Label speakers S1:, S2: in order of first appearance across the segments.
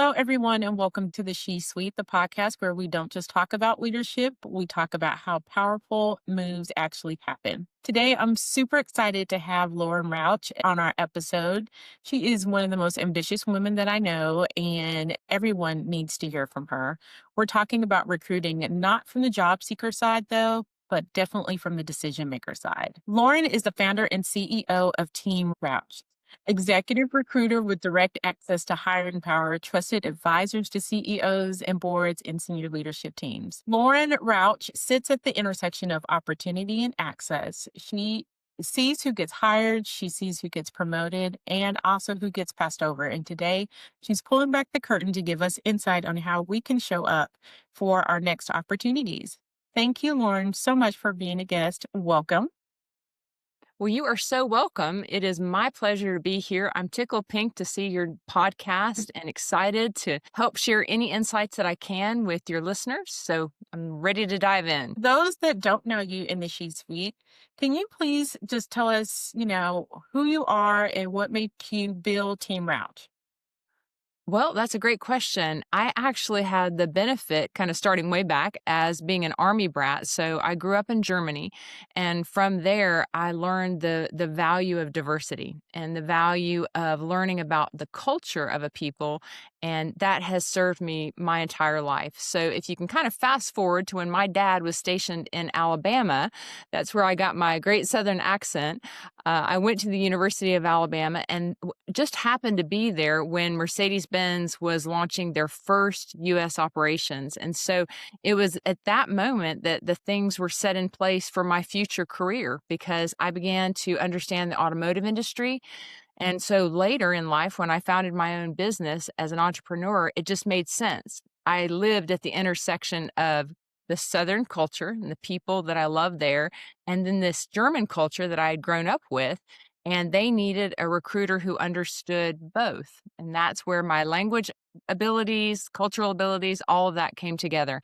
S1: Hello, everyone, and welcome to the SheSuite, the podcast where we don't just talk about leadership, but we talk about how powerful moves actually happen. Today, I'm super excited to have Lauren Rauch on our episode. She is one of the most ambitious women that I know, and everyone needs to hear from her. We're talking about recruiting, not from the job seeker side, though, but definitely from the decision maker side. Lauren is the founder and CEO of Team Rauch, executive recruiter with direct access to hiring power, trusted advisors to CEOs and boards and senior leadership teams. Lauren Rauch sits at the intersection of opportunity and access. She sees who gets hired, she sees who gets promoted, and also who gets passed over. And today, she's pulling back the curtain to give us insight on how we can show up for our next opportunities. Thank you, Lauren, so much for being a guest. Welcome.
S2: Well, you are so welcome. It is my pleasure to be here. I'm tickled pink to see your podcast and excited to help share any insights that I can with your listeners. So I'm ready to dive in.
S1: Those that don't know you in the She Suite, can you please just tell us, who you are and what made you build Team Route?
S2: Well, that's a great question. I actually had the benefit, kind of starting way back, as being an army brat. So I grew up in Germany, and from there I learned the value of diversity and the value of learning about the culture of a people, and that has served me my entire life. So if you can kind of fast forward to when my dad was stationed in Alabama, that's where I got my great Southern accent. I went to the University of Alabama and just happened to be there when Mercedes-Benz was launching their first US operations. And so it was at that moment that the things were set in place for my future career because I began to understand the automotive industry. And so later in life, when I founded my own business as an entrepreneur, it just made sense. I lived at the intersection of the Southern culture and the people that I love there, and then this German culture that I had grown up with. And they needed a recruiter who understood both. And that's where my language abilities, cultural abilities, all of that came together.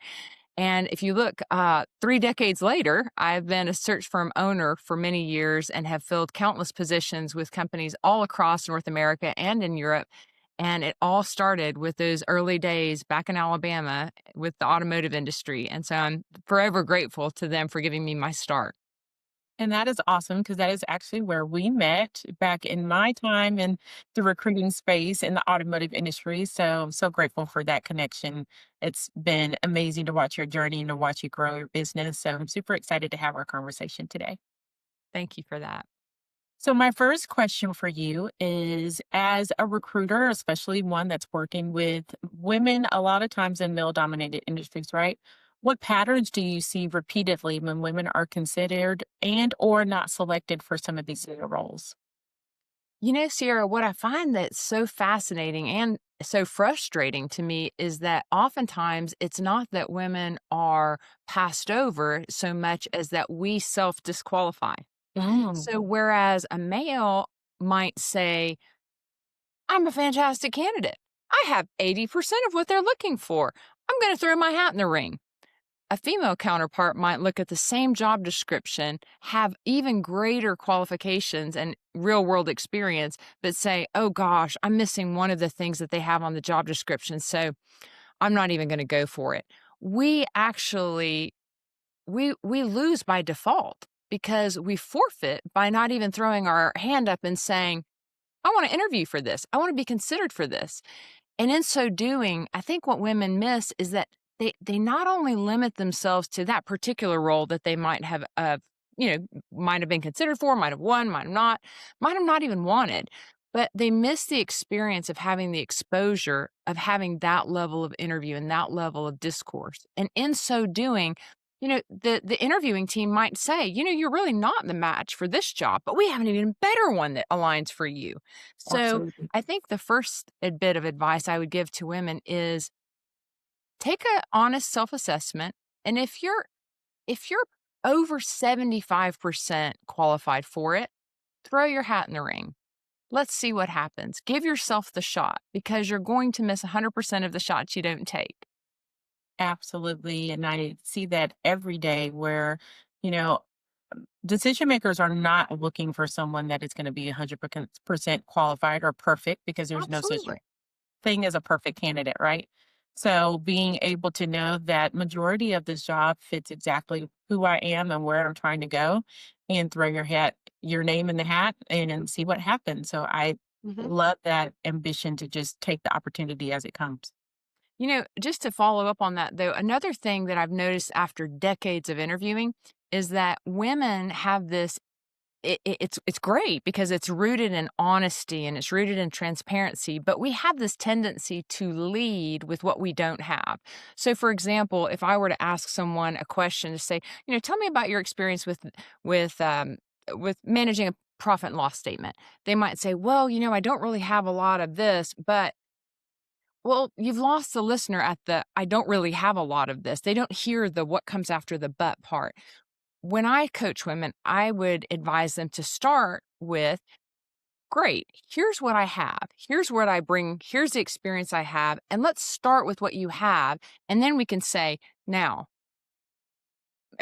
S2: And if you look 3 decades later, I've been a search firm owner for many years and have filled countless positions with companies all across North America and in Europe. And it all started with those early days back in Alabama with the automotive industry. And so I'm forever grateful to them for giving me my start.
S1: And that is awesome because that is actually where we met back in my time in the recruiting space in the automotive industry. So I'm so grateful for that connection. It's been amazing to watch your journey and to watch you grow your business. So I'm super excited to have our conversation today.
S2: Thank you for that.
S1: So, my first question for you is, as a recruiter, especially one that's working with women, a lot of times in male dominated industries, right? What patterns do you see repeatedly when women are considered and or not selected for some of these leader roles?
S2: You know, Sierra, what I find that's so fascinating and so frustrating to me is that oftentimes it's not that women are passed over so much as that we self disqualify.
S1: Mm.
S2: So, whereas a male might say, I'm a fantastic candidate, I have 80% of what they're looking for, I'm going to throw my hat in the ring. A female counterpart might look at the same job description, have even greater qualifications and real world experience, but say, oh gosh, I'm missing one of the things that they have on the job description. So I'm not even going to go for it. We actually, we lose by default because we forfeit by not even throwing our hand up and saying, I want to interview for this. I want to be considered for this. And in so doing, I think what women miss is that they not only limit themselves to that particular role that they might have, might have been considered for, might have won, might have not even wanted, but they miss the experience of having the exposure of having that level of interview and that level of discourse. And in so doing, the interviewing team might say, you're really not the match for this job, but we have an even better one that aligns for you. So
S1: Absolutely.
S2: I think the first bit of advice I would give to women is take an honest self-assessment. And if you're over 75% qualified for it, throw your hat in the ring. Let's see what happens. Give yourself the shot because you're going to miss 100% of the shots you don't take.
S1: Absolutely. And I see that every day where, you know, decision makers are not looking for someone that is going to be 100% qualified or perfect because there's no such
S2: Absolutely.
S1: thing as a perfect candidate, right? So being able to know that majority of this job fits exactly who I am and where I'm trying to go, and throw your name in the hat and see what happens. So I
S2: Mhm.
S1: love that ambition to just take the opportunity as it comes.
S2: Just to follow up on that, though, another thing that I've noticed after decades of interviewing is that women have this. It's great because it's rooted in honesty and it's rooted in transparency, but we have this tendency to lead with what we don't have. So, for example, if I were to ask someone a question to say, tell me about your experience with with managing a profit and loss statement, they might say, well, I don't really have a lot of this, but well, you've lost the listener at the I don't really have a lot of this. They don't hear the what comes after the but part. When I coach women, I would advise them to start with, great, here's what I have. Here's what I bring. Here's the experience I have. And let's start with what you have. And then we can say, now,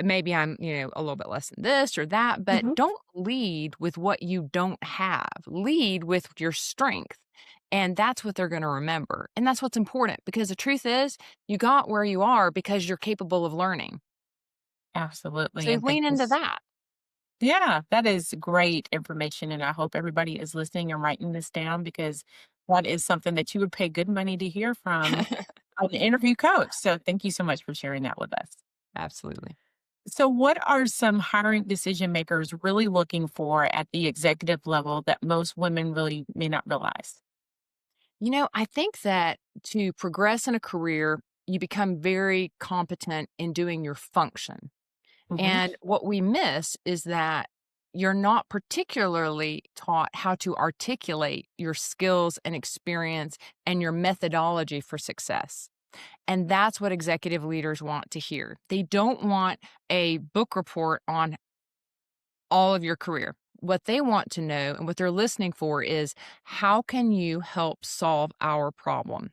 S2: maybe I'm, a little bit less than this or that, but
S1: Mhm.
S2: don't lead with what you don't have. Lead with your strength. And that's what they're going to remember. And that's what's important because the truth is, you got where you are because you're capable of learning.
S1: Absolutely.
S2: So
S1: And thank
S2: lean
S1: you.
S2: into that.
S1: Yeah, that is great information. And I hope everybody is listening and writing this down because that is something that you would pay good money to hear from an interview coach. So thank you so much for sharing that with us.
S2: Absolutely.
S1: So, what are some hiring decision makers really looking for at the executive level that most women really may not realize?
S2: I think that to progress in a career, you become very competent in doing your function.
S1: Hmm.
S2: And what we miss is that you're not particularly taught how to articulate your skills and experience and your methodology for success. And that's what executive leaders want to hear. They don't want a book report on all of your career. What they want to know and what they're listening for is, how can you help solve our problem?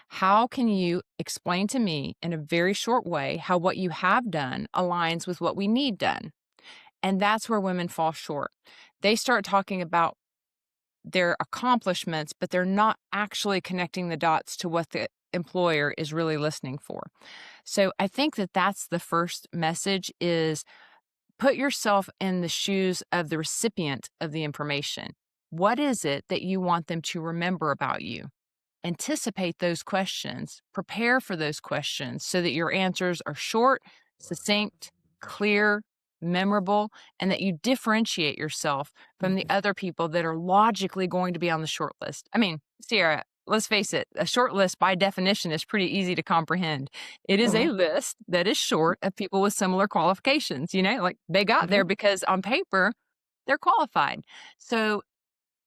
S2: How can you explain to me in a very short way how what you have done aligns with what we need done? And that's where women fall short. They start talking about their accomplishments, but they're not actually connecting the dots to what the employer is really listening for. So I think that that's the first message is, put yourself in the shoes of the recipient of the information. What is it that you want them to remember about you? Anticipate those questions, prepare for those questions so that your answers are short, succinct, clear, memorable, and that you differentiate yourself from the other people that are logically going to be on the short list. I mean, Sierra, let's face it, a short list by definition is pretty easy to comprehend. It is a
S1: Hmm.
S2: list that is short of people with similar qualifications, like they got
S1: Hmm.
S2: there because on paper they're qualified. So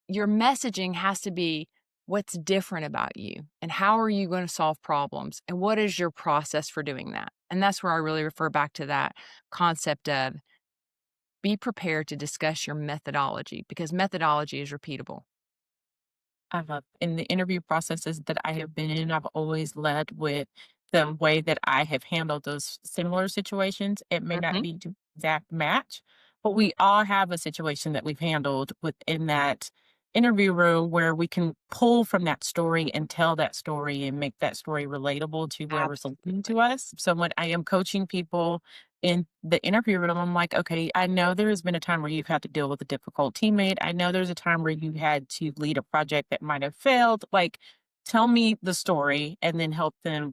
S2: your messaging has to be, what's different about you and how are you going to solve problems and what is your process for doing that? And that's where I really refer back to that concept of, be prepared to discuss your methodology because methodology is repeatable.
S1: I love in the interview processes that I have been in, I've always led with the way that I have handled those similar situations. It may not
S2: Mhm.
S1: be the exact match, but we all have a situation that we've handled within that interview room where we can pull from that story and tell that story and make that story relatable to whoever's listening
S2: Absolutely.
S1: to us. So when I am coaching people in the interview room, I'm like, okay, I know there has been a time where you've had to deal with a difficult teammate. I know there's a time where you had to lead a project that might have failed. Like, tell me the story and then help them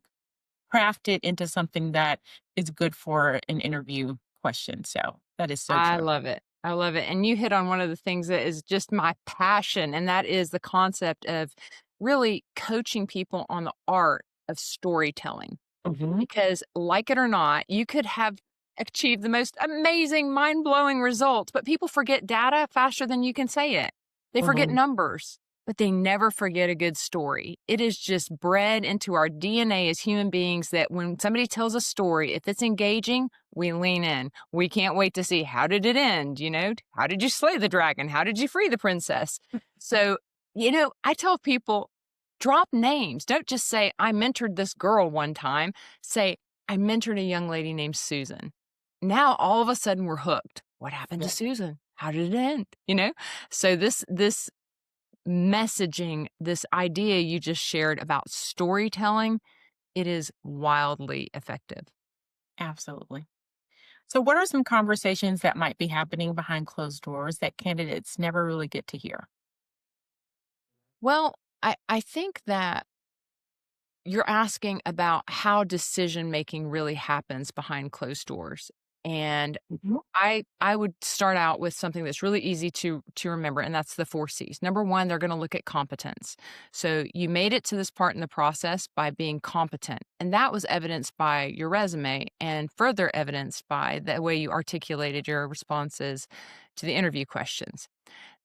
S1: craft it into something that is good for an interview question. So that is so
S2: I
S1: true.
S2: love it. I love it. And you hit on one of the things that is just my passion, and that is the concept of really coaching people on the art of storytelling.
S1: Hmm.
S2: Because, like it or not, you could have achieved the most amazing, mind blowing results, but people forget data faster than you can say it. They forget
S1: Hmm.
S2: numbers, but they never forget a good story. It is just bred into our DNA as human beings that when somebody tells a story, if it's engaging, we lean in. We can't wait to see, how did it end? How did you slay the dragon? How did you free the princess? So, I tell people, drop names. Don't just say, I mentored this girl one time. Say, I mentored a young lady named Susan. Now all of a sudden we're hooked. What happened to
S1: Yeah.
S2: Susan? How did it end? So this messaging, this idea you just shared about storytelling, it is wildly effective.
S1: Absolutely. So, what are some conversations that might be happening behind closed doors that candidates never really get to hear?
S2: Well, I think that you're asking about how decision making really happens behind closed doors. And
S1: Mhm.
S2: I would start out with something that's really easy to remember, and that's the 4 C's. Number 1, they're gonna look at competence. So, you made it to this part in the process by being competent, and that was evidenced by your resume and further evidenced by the way you articulated your responses to the interview questions.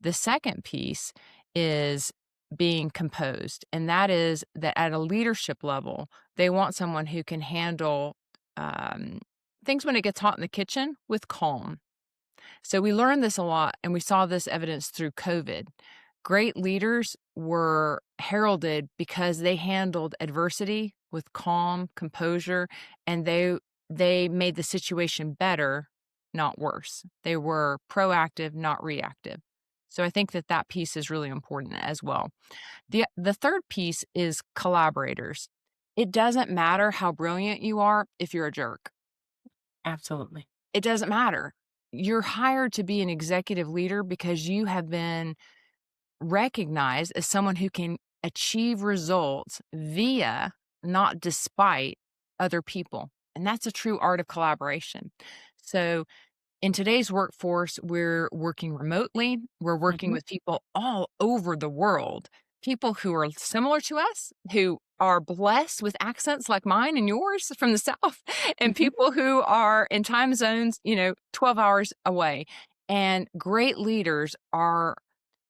S2: The second piece is being composed, and that is that at a leadership level, they want someone who can handle, um, things when it gets hot in the kitchen with calm. So we learned this a lot, and we saw this evidence through COVID. Great leaders were heralded because they handled adversity with calm, composure, and they made the situation better, not worse. They were proactive, not reactive. So I think that that piece is really important as well. The third piece is collaborators. It doesn't matter how brilliant you are if you're a jerk.
S1: Absolutely.
S2: It doesn't matter. You're hired to be an executive leader because you have been recognized as someone who can achieve results via, not despite, other people. And that's a true art of collaboration. So, in today's workforce, we're working remotely. We're working
S1: Mhm.
S2: with people all over the world, people who are similar to us, who are blessed with accents like mine and yours from the South, and
S1: Mhm.
S2: people who are in time zones, 12 hours away. And great leaders are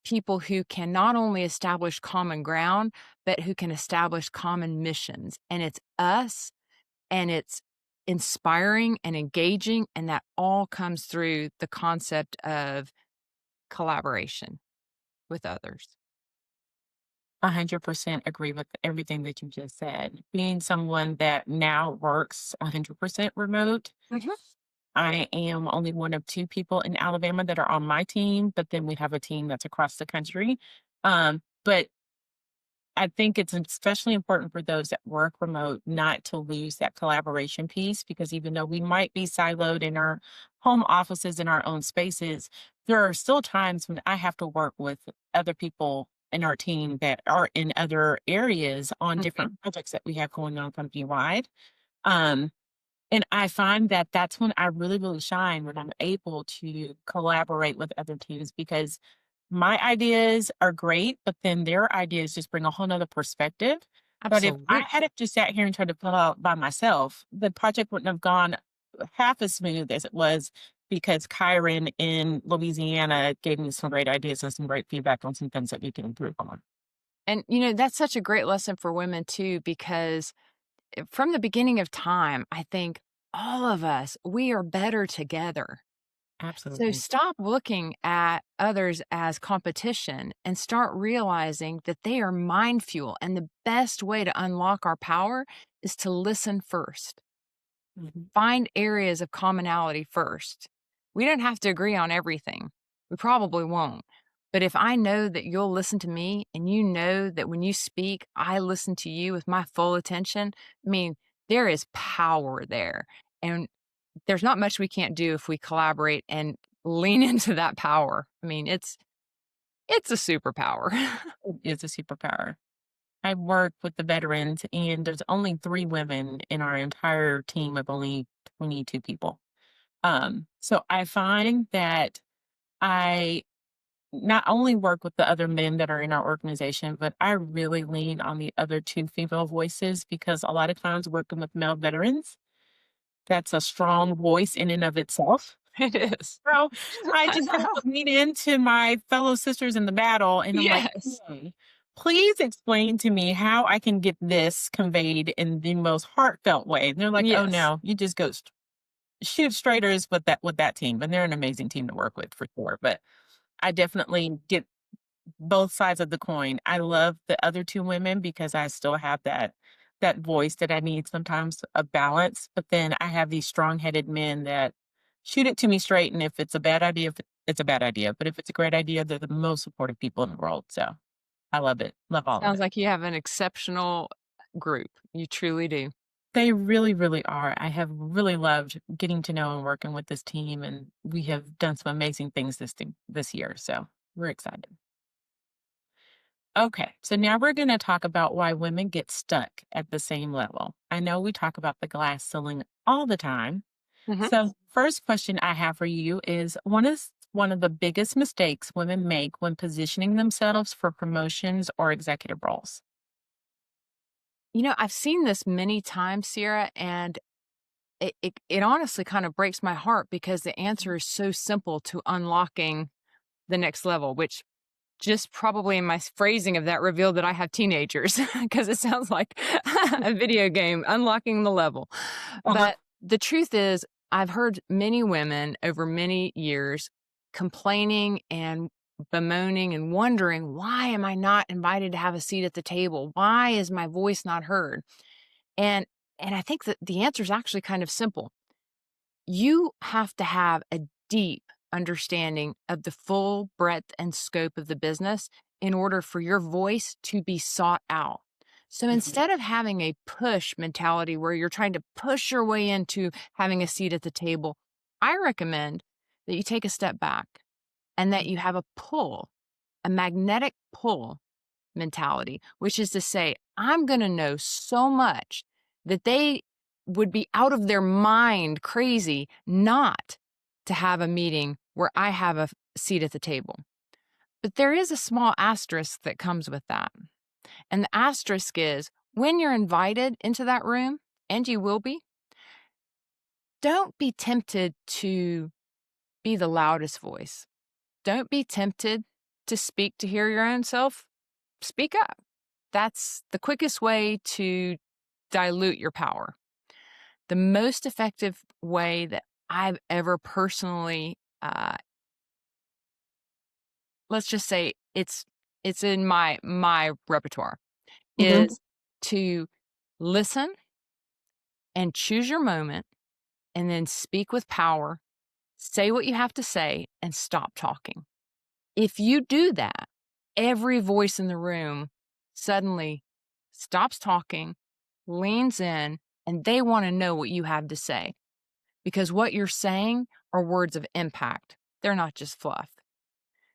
S2: people who can not only establish common ground, but who can establish common missions. And it's us and it's inspiring and engaging, and that all comes through the concept of collaboration with others.
S1: 100% agree with everything that you just said. Being someone that now works 100% remote,
S2: Mhm.
S1: I am only one of 2 people in Alabama that are on my team, but then we have a team that's across the country. But I think it's especially important for those that work remote not to lose that collaboration piece because even though we might be siloed in our home offices in our own spaces, there are still times when I have to work with other people in our team that are in other areas on
S2: Mhm.
S1: different projects that we have going on company wide. Um, and I find that that's when I really, really shine when I'm able to collaborate with other teams because my ideas are great, but then their ideas just bring a whole nother perspective. But if I
S2: Absolutely.
S1: had it just sat here and tried to fill out by myself, the project wouldn't have gone half as smooth as it was because Kyron in Louisiana gave me some great ideas and some great feedback on some things that we can improve on.
S2: And, that's such a great lesson for women too, because from the beginning of time, I think all of us, we are better together. So
S1: Absolutely.
S2: stop looking at others as competition and start realizing that they are mind fuel. And the best way to unlock our power is to listen first.
S1: Mhm.
S2: Find areas of commonality first. We don't have to agree on everything. We probably won't. But if I know that you'll listen to me and you know that when you speak, I listen to you with my full attention, I mean, there is power there. And there's not much we can't do if we collaborate and lean into that power. I mean, it's a superpower.
S1: It is a superpower. I work with the veterans, and there's only 3 women in our entire team of only 22 people. So I find that I not only work with the other men that are in our organization, but I really lean on the other 2 female voices because a lot of times working with male veterans, that's a strong voice in and of itself.
S2: It is.
S1: So I
S2: I
S1: just have
S2: know.
S1: to lean into my fellow sisters in the battle, and I'm like,
S2: Yes.
S1: "Hey, please explain to me how I can get this conveyed in the most heartfelt way." And they're like, "Oh,
S2: Yes.
S1: no, you just go shoot straighters with that team," and they're an amazing team to work with for sure, but I definitely get both sides of the coin. I love the other 2 women because I still have that voice that I need sometimes a balance, but then I have these strong-headed men that shoot it to me straight, and if it's a bad idea, if it's a bad idea, but if it's a great idea, they're the most supportive people in the world, so I love it. Love all of
S2: Sounds
S1: it.
S2: like you have an exceptional group. You truly do.
S1: They really, really are. I have really loved getting to know and working with this team, and we have done some amazing things this year. So we're excited. Okay, so now we're going to talk about why women get stuck at the same level. I know we talk about the glass ceiling all the time.
S2: Mhm.
S1: So, first question I have for you is what is one of the biggest mistakes women make when positioning themselves for promotions or executive roles?
S2: I've seen this many times, Sierra, and it honestly kind of breaks my heart because the answer is so simple to unlocking the next level, which just probably in my phrasing of that revealed that I have teenagers because it sounds like a video game, unlocking the level.
S1: Uh-huh.
S2: But the truth is, I've heard many women over many years complaining and bemoaning and wondering, why am I not invited to have a seat at the table? Why is my voice not heard? And and I think that the answer is actually kind of simple. You have to have a deep understanding of the full breadth and scope of the business in order for your voice to be sought out. So
S1: Mhm.
S2: instead of having a push mentality where you're trying to push your way into having a seat at the table, I recommend that you take a step back and that you have a pull, a magnetic pull mentality, which is to say, I'm going to know so much that they would be out of their mind crazy not to have a meeting where I have a seat at the table. But there is a small asterisk that comes with that. And the asterisk is when you're invited into that room, and you will be, don't be tempted to be the loudest voice. Don't be tempted to speak to hear your own self. Speak up. That's the quickest way to dilute your power. The most effective way that I've ever personally, let's just say it's in my repertoire,
S1: Mhm.
S2: is to listen and choose your moment and then speak with power, say what you have to say, and stop talking. If you do that, every voice in the room suddenly stops talking, leans in, and they want to know what you have to say because what you're saying are words of impact. They're not just fluff.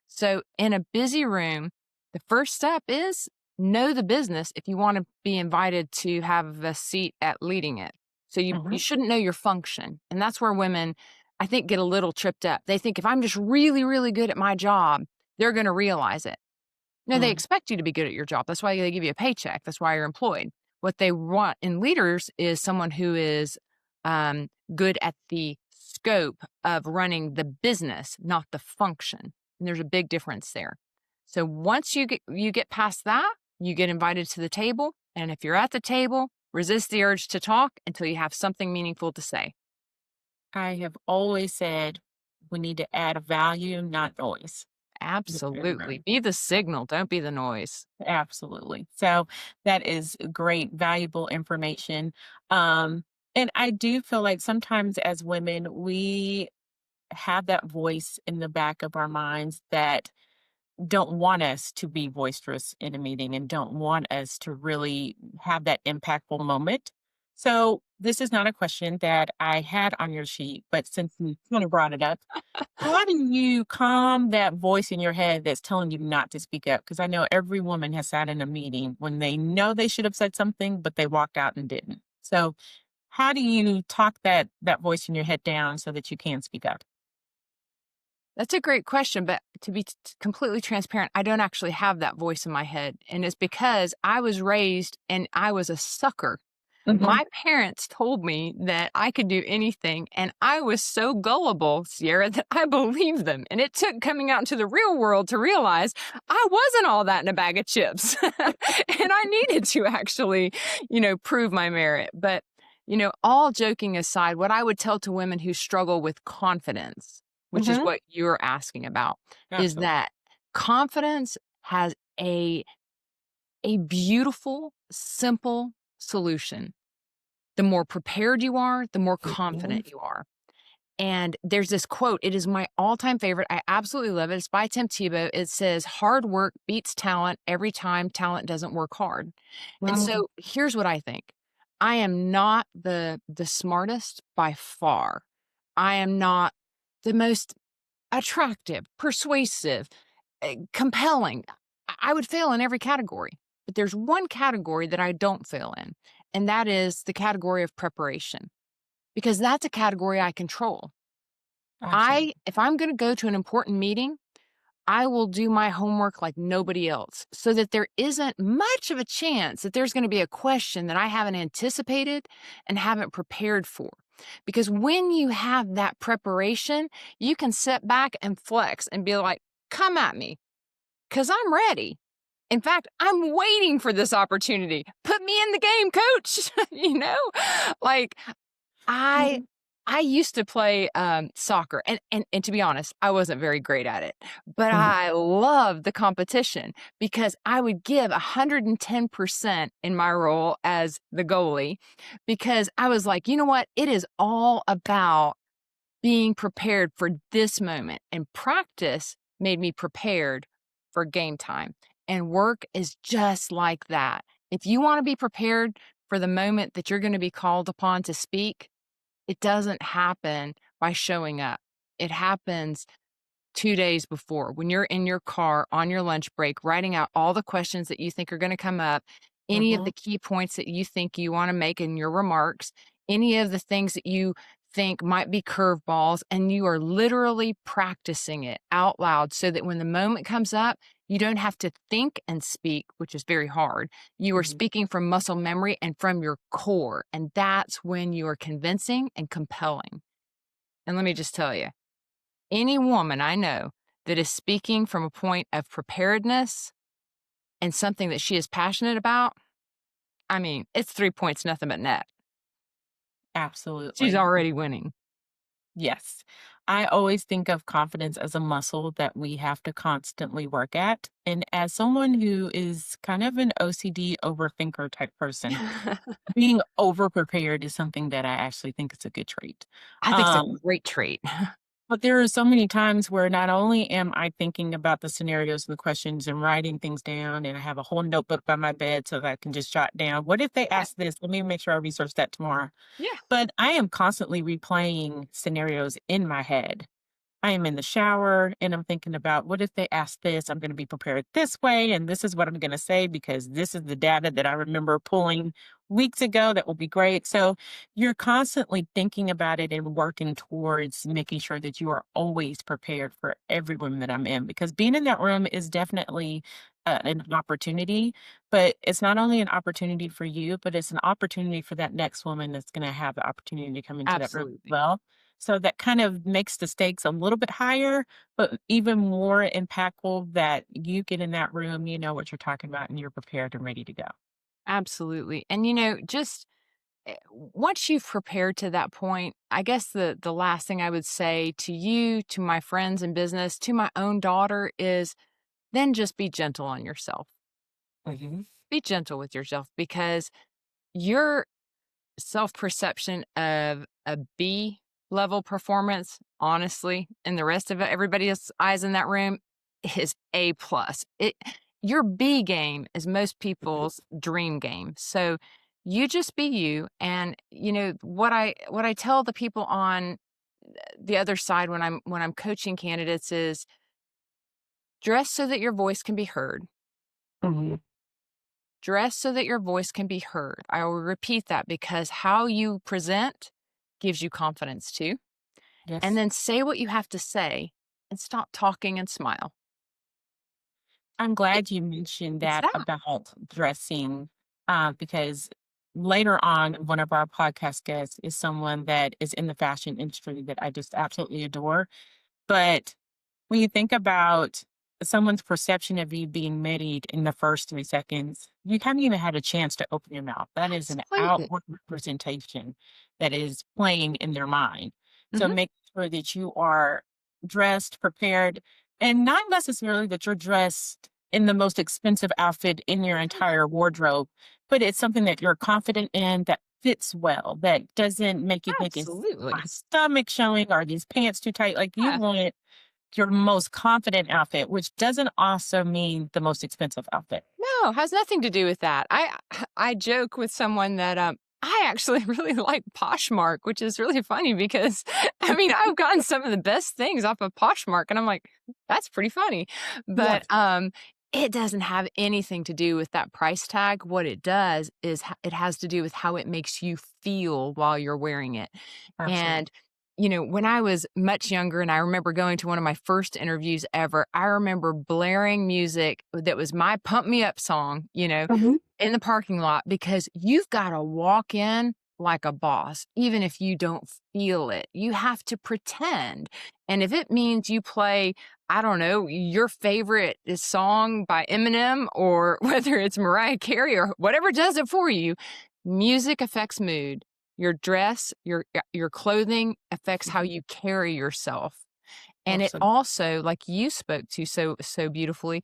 S2: So, in a busy room, the first step is know the business if you want to be invited to have a seat at leading it. So, you
S1: Mhm.
S2: shouldn't know your function. And that's where women, I think, get a little tripped up. They think if I'm just really, really good at my job, they're going to realize it. No, they
S1: Mhm.
S2: expect you to be good at your job. That's why they give you a paycheck. That's why you're employed. What they want in leaders is someone who is good at the scope of running the business, not the function. And there's a big difference there. So once you get past that, you get invited to the table. And if you're at the table, resist the urge to talk until you have something meaningful to say.
S1: I have always said we need to add value, not noise.
S2: Absolutely. Be the signal, don't be the noise.
S1: Absolutely. So that is great, valuable information. Um, and I do feel like sometimes as women, we have that voice in the back of our minds that don't want us to be boisterous in a meeting and don't want us to really have that impactful moment. So this is not a question that I had on your sheet, but since you kind of brought it up, how do you calm that voice in your head that's telling you not to speak up? Because I know every woman has sat in a meeting when they know they should have said something, but they walked out and didn't. So how do you talk that voice in your head down so that you can speak up?
S2: That's a great question, but to be completely transparent, I don't actually have that voice in my head. And it's because I was raised and I was a sucker.
S1: Mhm.
S2: My parents told me that I could do anything, and I was so gullible, Sierra, that I believed them. And it took coming out into the real world to realize I wasn't all that in a bag of chips. And I needed to actually, prove my merit. But, all joking aside, what I would tell to women who struggle with confidence, which is
S1: Mhm.
S2: what you're asking about, is
S1: Absolutely.
S2: that confidence has a beautiful, simple solution. The more prepared you are, the more
S1: Mhm.
S2: confident you are. And there's this quote. It is my all-time favorite. I absolutely love it. It's by Tim Tebow. It says, "Hard work beats talent every time talent doesn't work hard." And
S1: Wow.
S2: so here's what I think. I am not the smartest by far. I am not the most attractive, persuasive, compelling. I would fail in every category. But there's one category that I don't fail in, and that is the category of preparation, because that's a category I control.
S1: Absolutely.
S2: If I'm gonna go to an important meeting, I will do my homework like nobody else so that there isn't much of a chance that there's gonna be a question that I haven't anticipated and haven't prepared for. Because when you have that preparation, you can sit back and flex and be like, "Come at me, because I'm ready. In fact, I'm waiting for this opportunity. Put me in the game, coach." You know? Like, I
S1: Mhm.
S2: I used to play, soccer, and to be honest, I wasn't very great at it, but
S1: Mhm.
S2: I loved the competition because I would give 110% in my role as the goalie, because I was like, "You know what? It is all about being prepared for this moment," and practice made me prepared for game time, and work is just like that. If you wanna be prepared for the moment that you're gonna be called upon to speak, it doesn't happen by showing up. It happens 2 days before when you're in your car on your lunch break, writing out all the questions that you think are gonna come up, any of
S1: Mhm.
S2: the key points that you think you wanna make in your remarks, any of the things that you think might be curveballs, and you are literally practicing it out loud so that when the moment comes up, you don't have to think and speak, which is very hard. You are
S1: Mhm.
S2: speaking from muscle memory and from your core, and that's when you are convincing and compelling. And let me just tell you, any woman I know that is speaking from a point of preparedness and something that she is passionate about, I mean, it's 3 points, nothing but net. She's
S1: Absolutely.
S2: already winning.
S1: Yes. I always think of confidence as a muscle that we have to constantly work at. And as someone who is kind of an OCD overthinker type person, being over prepared is something that I actually think is a good trait.
S2: I think it's a
S1: Um,
S2: great trait.
S1: but there are so many times where not only am I thinking about the scenarios and the questions and writing things down, and I have a whole notebook by my bed so that I can just jot down, what if they
S2: Yeah,
S1: ask this? Let me make sure I research that tomorrow.
S2: yeah,
S1: But I am constantly replaying scenarios in my head. I am in the shower and I'm thinking about what if they ask this? I'm going to be prepared this way. And this is what I'm going to say because this is the data that I remember pulling weeks ago that will be great. So you're constantly thinking about it and working towards making sure that you are always prepared for every room that I'm in because being in that room is definitely an opportunity, but it's not only an opportunity for you, but it's an opportunity for that next woman that's going to have the opportunity to come into that room as
S2: absolutely.
S1: well. So that kind of makes the stakes a little bit higher, but even more impactful that you get in that room, you know what you're talking about, and you're prepared and ready to go.
S2: Absolutely. And just once you've prepared to that point, I guess the last thing I would say to you, to my friends in business, to my own daughter is then just be gentle on yourself.
S1: Mhm.
S2: Be gentle with yourself because your self perception of a B level performance, honestly, and the rest of everybody's eyes in that room is A plus. Your B game is most
S1: Mhm.
S2: people's dream game. So you just be you. And what I tell the people on the other side when I'm coaching candidates is dress so that your voice can be heard.
S1: Mhm.
S2: Dress so that your voice can be heard. I will repeat that because how you present gives you confidence too. And
S1: Yes.
S2: then say what you have to say and stop talking and smile.
S1: I'm
S2: It,
S1: glad you mentioned
S2: it's
S1: that
S2: that.
S1: about dressing, because later on, one of our podcast guests is someone that is in the fashion industry that I just absolutely adore. But when you think about someone's perception of you being married in the first 3 seconds, you haven't even had a chance to open your mouth. That is an
S2: Absolutely.
S1: outward representation that is playing in their mind. So
S2: Mhm.
S1: make sure that you are dressed, prepared, and not necessarily that you're dressed in the most expensive outfit in your entire wardrobe, but it's something that you're confident in, that fits well, that doesn't make you think, "Is my
S2: Absolutely.
S1: stomach showing? Are these pants too tight?" Like, you
S2: Yeah.
S1: want your most confident outfit, which doesn't also mean the most expensive outfit.
S2: No, has nothing to do with that. I joke with someone that I actually really like Poshmark, which is really funny because I mean I've gotten some of the best things off of Poshmark, and I'm like, that's pretty funny. But
S1: Yes,
S2: it doesn't have anything to do with that price tag. What it does is it has to do with how it makes you feel while you're wearing it.
S1: absolutely.
S2: And when I was much younger and I remember going to one of my first interviews ever, I remember blaring music that was my pump me up song,
S1: Mhm.
S2: in the parking lot because you've got to walk in like a boss, even if you don't feel it. You have to pretend. And if it means you play, I don't know, your favorite song by Eminem or whether it's Mariah Carey or whatever does it for you, music affects mood. Your dress, your clothing affects how
S1: Mhm.
S2: you carry yourself. And it
S1: Absolutely.
S2: also, like you spoke to so beautifully,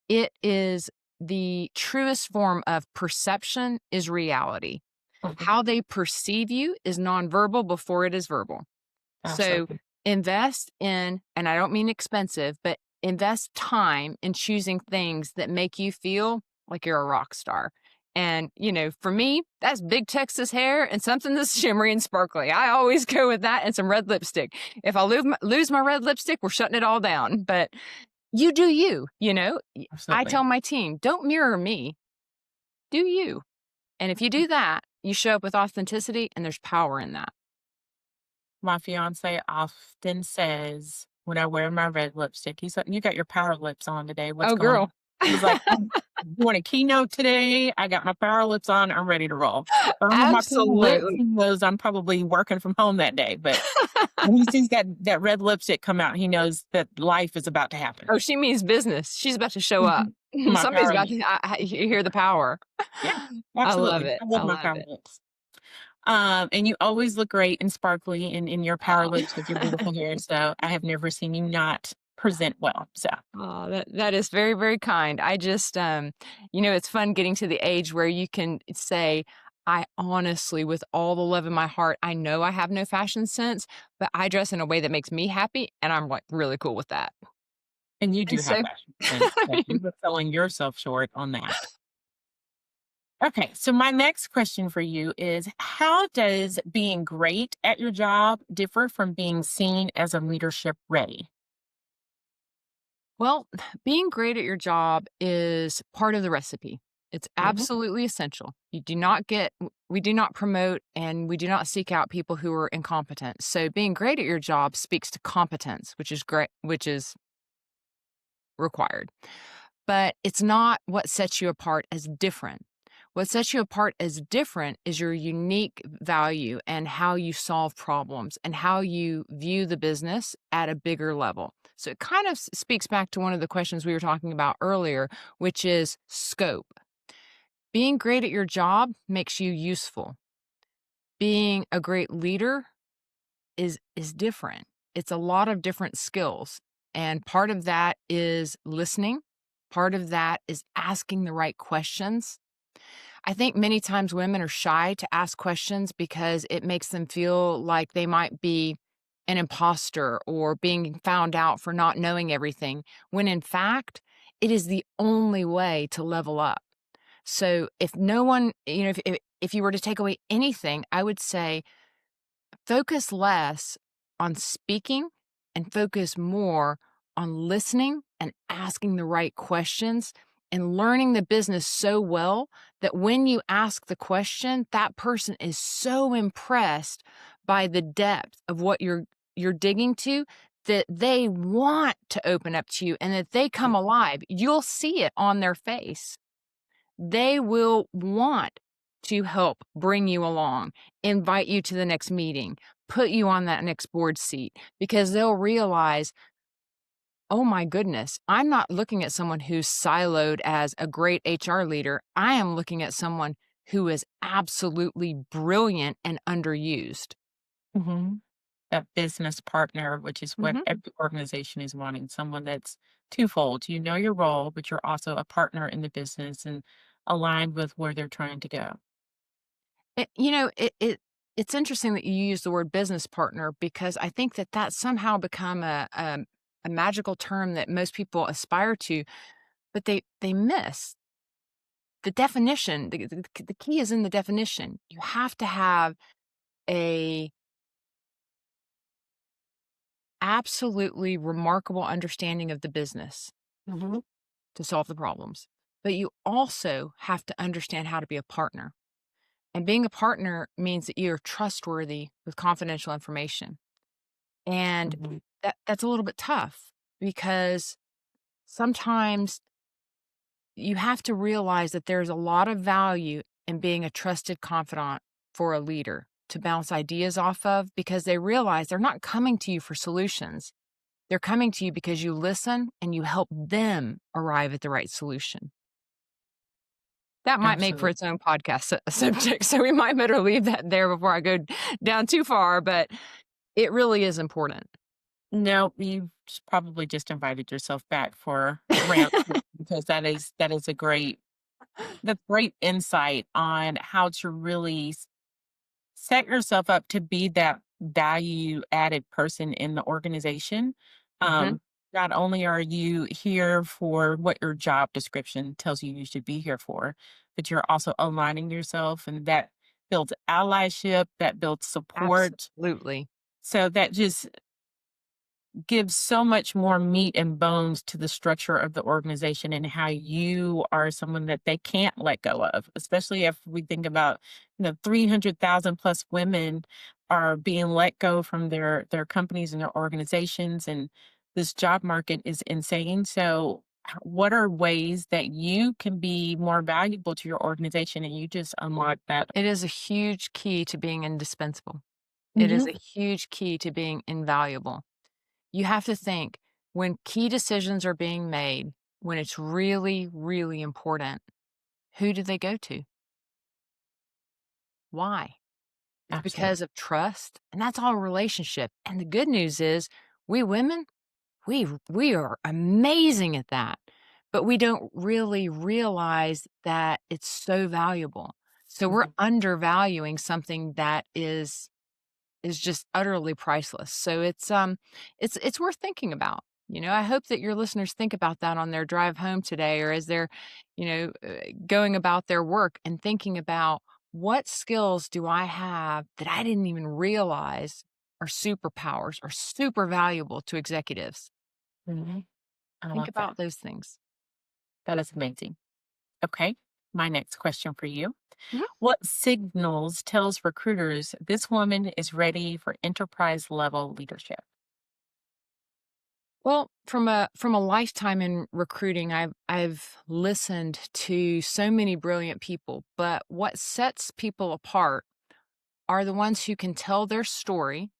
S2: it is the truest form of perception is reality.
S1: Mhm.
S2: How they perceive you is nonverbal before it is verbal. So
S1: Absolutely.
S2: invest in, and I don't mean expensive, but invest time in choosing things that make you feel like you're a rock star. And, for me, that's big Texas hair and something that's shimmery and sparkly. I always go with that and some red lipstick. If I lose my red lipstick, we're shutting it all down. But you do you. I
S1: Absolutely.
S2: tell my team, don't mirror me, do you. And if you do that, you show up with authenticity and there's power in that.
S1: My fiance often says when I wear my red lipstick, he's like, "You got your power lips on today. What's
S2: Oh,
S1: going on?"
S2: girl.
S1: I was like, "You want a keynote today? I got my power lips on. I'm ready to roll." If I don't have my power lips,
S2: Absolutely.
S1: he knows I'm probably working from home that day. But when he sees that red lipstick come out, he knows that life is about to happen.
S2: Oh, she means business. She's about to show up.
S1: Mhm. My
S2: Somebody's
S1: power
S2: about
S1: lips.
S2: to hear the power.
S1: Yeah,
S2: I love
S1: absolutely.
S2: it.
S1: I love
S2: I
S1: my
S2: love
S1: power
S2: it.
S1: lips. And you always look great and sparkly in your power lips with your beautiful hair. So I have never seen you not present well. So
S2: Oh, that is very, very kind. I just, it's fun getting to the age where you can say, I honestly, with all the love in my heart, I know I have no fashion sense, but I dress in a way that makes me happy, and I'm like really cool with that.
S1: and you
S2: And
S1: do have
S2: so,
S1: fashion sense,
S2: I
S1: but
S2: mean,
S1: you were selling yourself short on that. Okay, so my next question for you is how does being great at your job differ from being seen as a leadership ready?
S2: well, being great at your job is part of the recipe. It's
S1: Mhm.
S2: absolutely essential. We do not promote and we do not seek out people who are incompetent. So being great at your job speaks to competence, which is great, which is required. But it's not what sets you apart as different. What sets you apart as different is your unique value and how you solve problems and how you view the business at a bigger level. So it kind of speaks back to one of the questions we were talking about earlier, which is scope. Being great at your job makes you useful. Being a great leader is different. It's a lot of different skills. And part of that is listening. Part of that is asking the right questions. I think many times women are shy to ask questions because it makes them feel like they might be an imposter or being found out for not knowing everything, when in fact, it is the only way to level up. So if no one, if you were to take away anything, I would say focus less on speaking and focus more on listening and asking the right questions and learning the business so well that when you ask the question, that person is so impressed by the depth of what you're digging to that they want to open up to you and that they come alive. You'll see it on their face. They will want to help bring you along, invite you to the next meeting, put you on that next board seat because they'll realize, oh my goodness, I'm not looking at someone who's siloed as a great HR leader. I am looking at someone who is absolutely brilliant and underused.
S1: Mhm. A business partner, which is what
S2: Mhm.
S1: every organization is wanting, someone that's twofold. You know your role, but you're also a partner in the business and aligned with where they're trying to go.
S2: It's interesting that you use the word business partner because I think that that's somehow become a magical term that most people aspire to, but they miss the definition. The key is in the definition. You have to have a absolutely remarkable understanding of the business
S1: Hmm.
S2: to solve the problems, but you also have to understand how to be a partner. And being a partner means that you're trustworthy with confidential information. And
S1: Hmm.
S2: that's a little bit tough because sometimes you have to realize that there's a lot of value in being a trusted confidant for a leader to bounce ideas off of because they realize they're not coming to you for solutions. They're coming to you because you listen and you help them arrive at the right solution. That might make for
S1: Absolutely.
S2: its own podcast subject, so we might better leave that there before I go down too far, but it really is important.
S1: No, you probably just invited yourself back for round two because that is a great that's great insight on how to really set yourself up to be that value added person in the organization.
S2: Mhm.
S1: Um, Not only are you here for what your job description tells you you should be here for, but you're also aligning yourself, and that builds allyship, that builds support.
S2: Absolutely.
S1: So that just gives so much more meat and bones to the structure of the organization and how you are someone that they can't let go of, especially if we think about, 300,000 plus women are being let go from their companies and their organizations, and this job market is insane. So what are ways that you can be more valuable to your organization and you just unlock that?
S2: It is a huge key to being indispensable. It is
S1: Mhm.
S2: a huge key to being invaluable. You have to think when key decisions are being made, when it's really, really important, who do they go to? Why? It's because
S1: Absolutely.
S2: of trust, and that's all relationship. And the good news is, we women, we are amazing at that, but we don't really realize that it's so valuable. So we're
S1: Mhm.
S2: undervaluing something that is just utterly priceless. So it's worth thinking about. I hope that your listeners think about that on their drive home today or as they're, going about their work and thinking about what skills do I have that I didn't even realize are superpowers or super valuable to executives.
S1: Mhm. I
S2: Think
S1: love
S2: about
S1: that.
S2: those things.
S1: That is amazing. Okay. My next question for you.
S2: Mhm.
S1: What signals tells recruiters this woman is ready for enterprise level leadership?
S2: Well, from a lifetime in recruiting, I've listened to so many brilliant people, but what sets people apart are the ones who can tell their story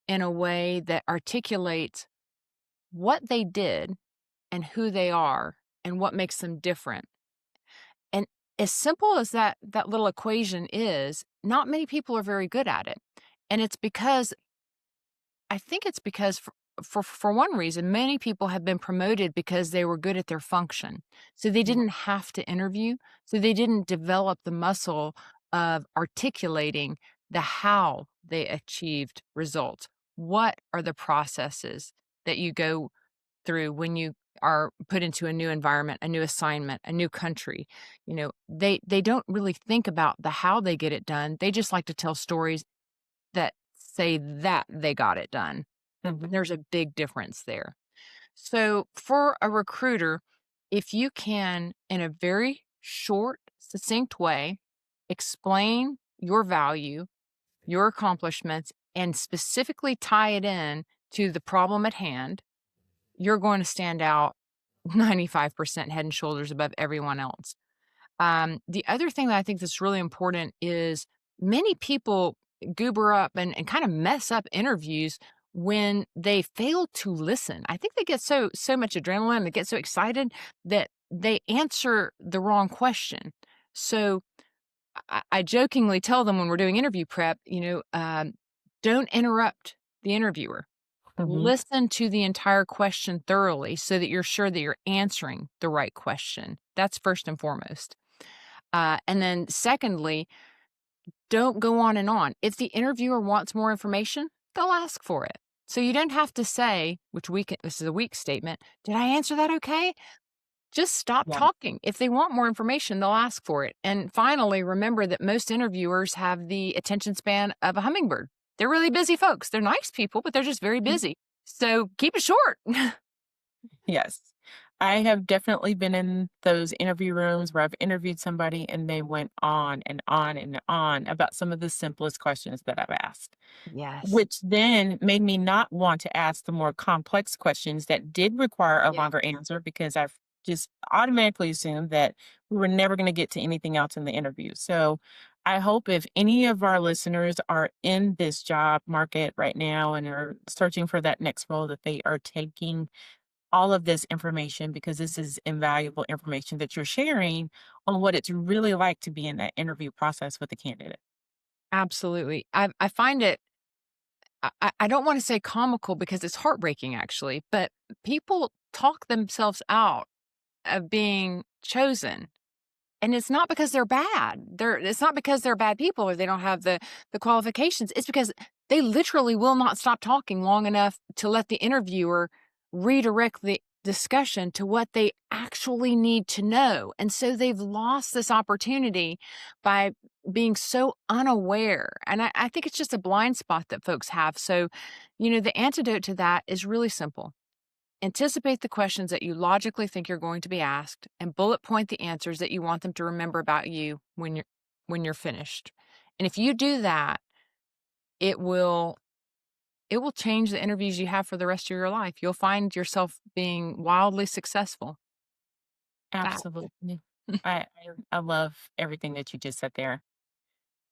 S2: in a way that articulates what they did and who they are and what makes them different. And as simple as that little equation is, not many people are very good at it. And it's because I think it's because for one reason, many people have been promoted because they were good at their function. So they
S1: Mhm.
S2: didn't have to interview. So they didn't develop the muscle of articulating the how they achieved results. What are the processes that you go through when you are put into a new environment, a new assignment, a new country? They don't really think about the how they get it done. They just like to tell stories that say that they got it done.
S1: Mhm.
S2: There's a big difference there. So, for a recruiter, if you can, in a very short, succinct way, explain your value, your accomplishments, and specifically tie it in to the problem at hand, you're going to stand out 95% head and shoulders above everyone else. The other thing that I think that's really important is many people goober up and kind of mess up interviews when they fail to listen. I think they get so much adrenaline, they get so excited that they answer the wrong question. So I jokingly tell them when we're doing interview prep, don't interrupt the interviewer.
S1: Mhm.
S2: Listen to the entire question thoroughly so that you're sure that you're answering the right question. That's first and foremost. And then secondly, don't go on and on. If the interviewer wants more information, they'll ask for it. So you don't have to say, this is a weak statement, did I answer that okay? Just stop
S1: Yeah.
S2: talking. If they want more information, they'll ask for it. And finally, remember that most interviewers have the attention span of a hummingbird. They're really busy folks. They're nice people, but they're just very busy. So keep it short.
S1: Yes. I have definitely been in those interview rooms where I've interviewed somebody and they went on and on and on about some of the simplest questions that I've asked,
S2: Yes.
S1: which then made me not want to ask the more complex questions that did require a
S2: Yeah.
S1: longer answer because I've just automatically assumed that we were never going to get to anything else in the interview. So I hope if any of our listeners are in this job market right now and are searching for that next role, that they are taking all of this information because this is invaluable information that you're sharing on what it's really like to be in that interview process with the candidate.
S2: Absolutely. I find it, I don't want to say comical because it's heartbreaking actually, but people talk themselves out of being chosen. And it's not because they're bad. It's not because they're bad people or they don't have the qualifications. It's because they literally will not stop talking long enough to let the interviewer redirect the discussion to what they actually need to know. And so they've lost this opportunity by being so unaware. And I think it's just a blind spot that folks have. So, the antidote to that is really simple. Anticipate the questions that you logically think you're going to be asked and bullet point the answers that you want them to remember about you when you're finished. And if you do that, it will it will change the interviews you have for the rest of your life. You'll find yourself being wildly successful. Fast.
S1: Absolutely. I love everything that you just said there.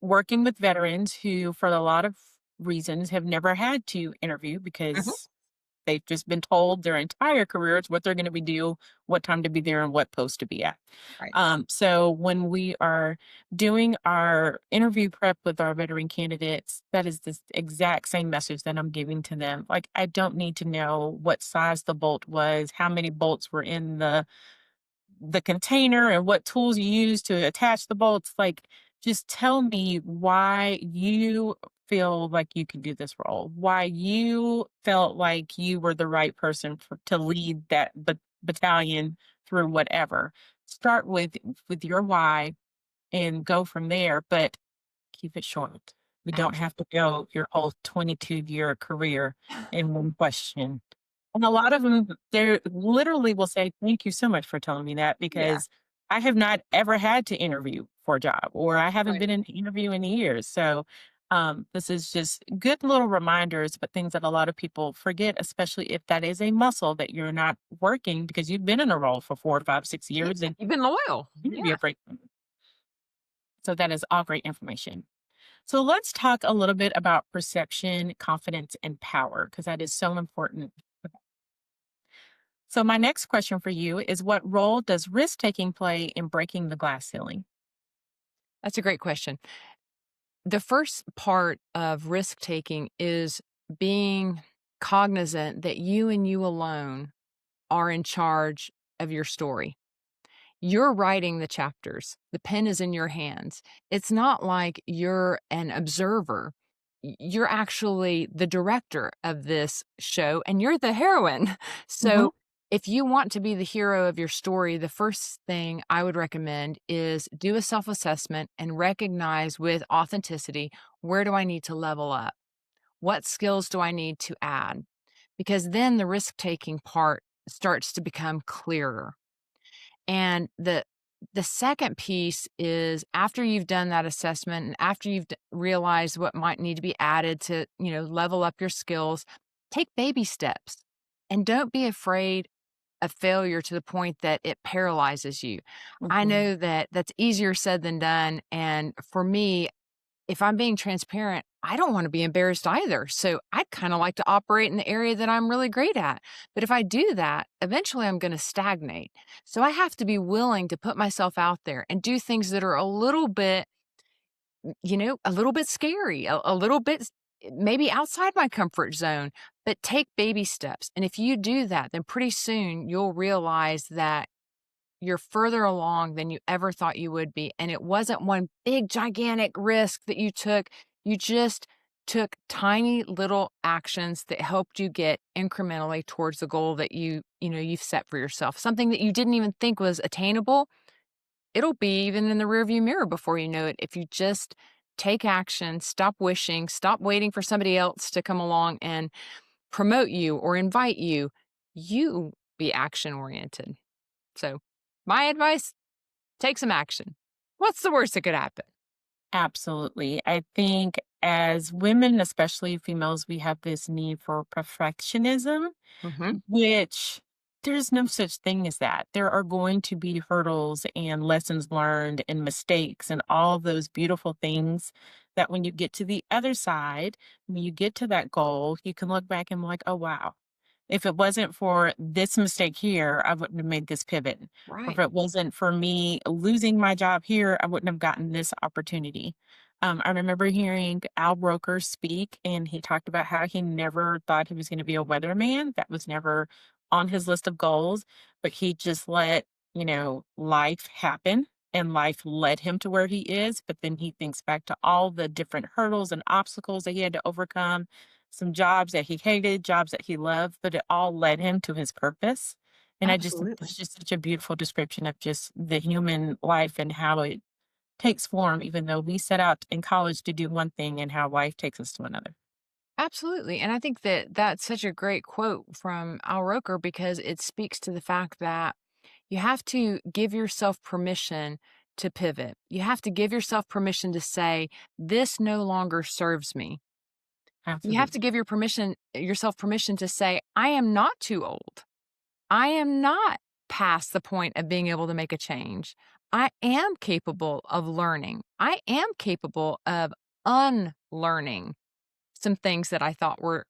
S1: Working with veterans who, for a lot of reasons, have never had to interview
S2: Mhm.
S1: because they've just been told their entire careers what they're going to be do, what time to be there, and what post to be at.
S2: Right.
S1: So when we are doing our interview prep with our veteran candidates, that is the exact same message that I'm giving to them. Like, I don't need to know what size the bolt was, how many bolts were in the container and what tools you use to attach the bolts. Like, just tell me why you feel like you can do this role, why you felt like you were the right person to lead that battalion through whatever. Start with your why and go from there, but keep it short. We don't have to go your whole 22-year career in one question. And a lot of them, they literally will say, "Thank you so much for telling me that
S2: Yeah.
S1: because I have not ever had to interview for a job, or I haven't
S2: Right.
S1: been in an interview in years." So, this is just good little reminders, but things that a lot of people forget, especially if that is a muscle that you're not working because you've been in a role for 4, 5, 6 years
S2: Yeah.
S1: and
S2: You've been loyal.
S1: interview a
S2: Yeah.
S1: break. So that is all great information. So let's talk a little bit about perception, confidence, and power, because that is so important. So, my next question for you is, what role does risk taking play in breaking the glass ceiling?
S2: That's a great question. The first part of risk taking is being cognizant that you and you alone are in charge of your story. You're writing the chapters. The pen is in your hands. It's not like you're an observer. You're actually the director of this show and you're the heroine.
S1: Hmm.
S2: So, if you want to be the hero of your story, the first thing I would recommend is do a self assessment and recognize with authenticity, where do I need to level up? What skills do I need to add? Because then the risk taking part starts to become clearer. And the second piece is after you've done that assessment and after you've realized what might need to be added to, level up your skills, take baby steps and don't be afraid of failure to the point that it paralyzes you. I
S1: Hmm.
S2: know that that's easier said than done. And for me, if I'm being transparent, I don't want to be embarrassed either. So I'd kind of like to operate in the area that I'm really great at. But if I do that, eventually I'm going to stagnate. So I have to be willing to put myself out there and do things that are a little bit, a little bit scary, a little bit maybe outside my comfort zone, but take baby steps. And if you do that, then pretty soon you'll realize that you're further along than you ever thought you would be. And it wasn't one big, gigantic risk that you took. You just took tiny little actions that helped you get incrementally towards the goal that you've set for yourself. Something that you didn't even think was attainable. It'll be even in the rearview mirror before you know it. If you just take action, stop wishing, stop waiting for somebody else to come along and promote you or invite you, you be action oriented. So, my advice, take some action. What's the worst that could happen?
S1: Absolutely. I think as women, especially females, we have this need for perfectionism,
S2: Mhm.
S1: which there's no such thing as that. There are going to be hurdles and lessons learned and mistakes and all those beautiful things that when you get to the other side, when you get to that goal, you can look back and be like, oh, wow. If it wasn't for this mistake here, I wouldn't have made this pivot. Or if
S2: Right.
S1: it wasn't for me losing my job here, I wouldn't have gotten this opportunity. I remember hearing Al Roker speak, and he talked about how he never thought he was going to be a weatherman. That was never on his list of goals, but he just let, life happen and life led him to where he is. But then he thinks back to all the different hurdles and obstacles that he had to overcome, some jobs that he hated, jobs that he loved, but it all led him to his purpose. And I just think
S2: Absolutely.
S1: it's just such a beautiful description of just the human life and how it takes form, even though we set out in college to do one thing and how life takes us to another.
S2: Absolutely. And I think that that's such a great quote from Al Roker because it speaks to the fact that you have to give yourself permission to pivot. You have to give yourself permission to say, this no longer serves me. You have to
S1: Absolutely.
S2: give yourself permission to say, I am not too old. I am not past the point of being able to make a change. I am capable of learning. I am capable of unlearning some things that I thought were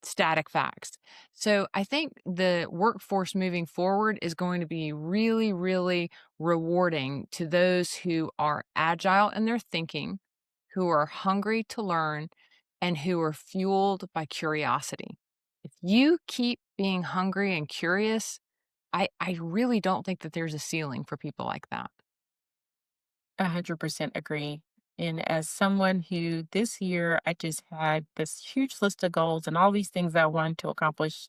S2: static facts. So I think the workforce moving forward is going to be really, really rewarding to those who are agile in their thinking, who are hungry to learn, and who are fueled by curiosity. If you keep being hungry and curious, I really don't think that there's a ceiling for people like that.
S1: 100% agree. And as someone who this year I just had this huge list of goals and all these things that I wanted to accomplish,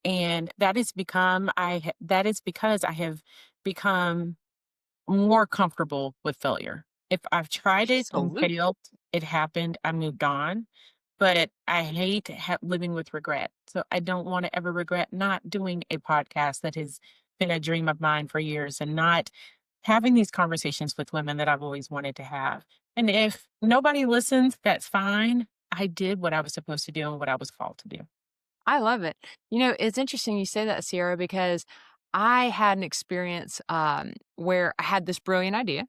S1: and that is because I have become more comfortable with failure. If I've tried it and
S2: Absolutely.
S1: failed, it happened, I moved on. But I hate living with regret. So I don't want to ever regret not doing a podcast that has been a dream of mine for years and not having these conversations with women that I've always wanted to have. And if nobody listens, that's fine. I did what I was supposed to do and what I was called to do.
S2: I love it. It's interesting you say that, Sierra, because I had an experience where I had this brilliant idea.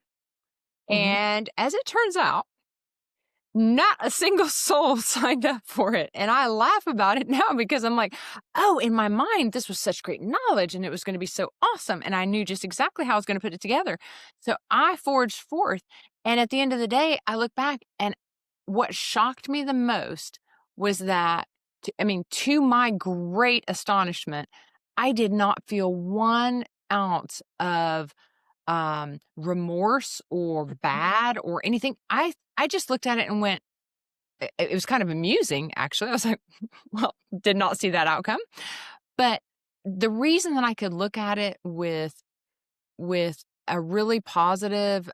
S1: Hmm.
S2: And as it turns out, not a single soul signed up for it. And I laugh about it now because I'm like, oh, in my mind, this was such great knowledge and it was going to be so awesome. And I knew just exactly how I was going to put it together. So I forged forth. And at the end of the day, I look back and what shocked me the most was that, to my great astonishment, I did not feel 1 ounce of remorse or bad or anything. I just looked at it and went, it was kind of amusing, actually. I was like, well, did not see that outcome. But the reason that I could look at it with a really positive,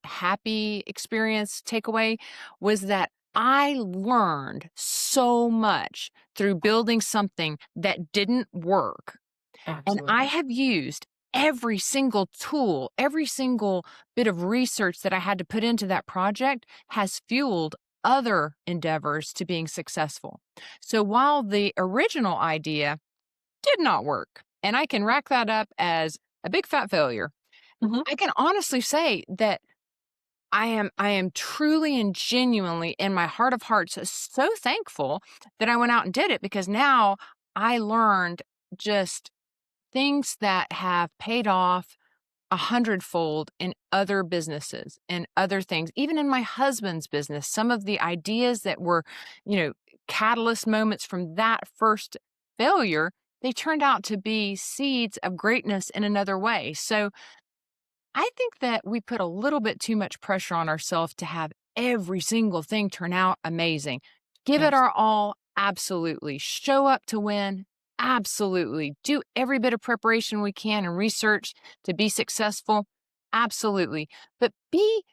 S2: happy experience takeaway was that I learned so much through building something that didn't work and I
S1: Absolutely.
S2: have used every single tool, every single bit of research that I had to put into that project has fueled other endeavors to being successful. So while the original idea did not work, and I can rack that up as a big fat failure,
S1: Hmm.
S2: I can honestly say that I am truly and genuinely in my heart of hearts so thankful that I went out and did it because now I learned just things that have paid off 100-fold in other businesses and other things, even in my husband's business, some of the ideas that were, you know, catalyst moments from that first failure they turned out to be seeds of greatness in another way. So I think that we put a little bit too much pressure on ourselves to have every single thing turn out amazing. Give it
S1: Yes.
S2: our all, absolutely. Show up to win, absolutely. Do every bit of preparation we can and research to be successful, absolutely. But be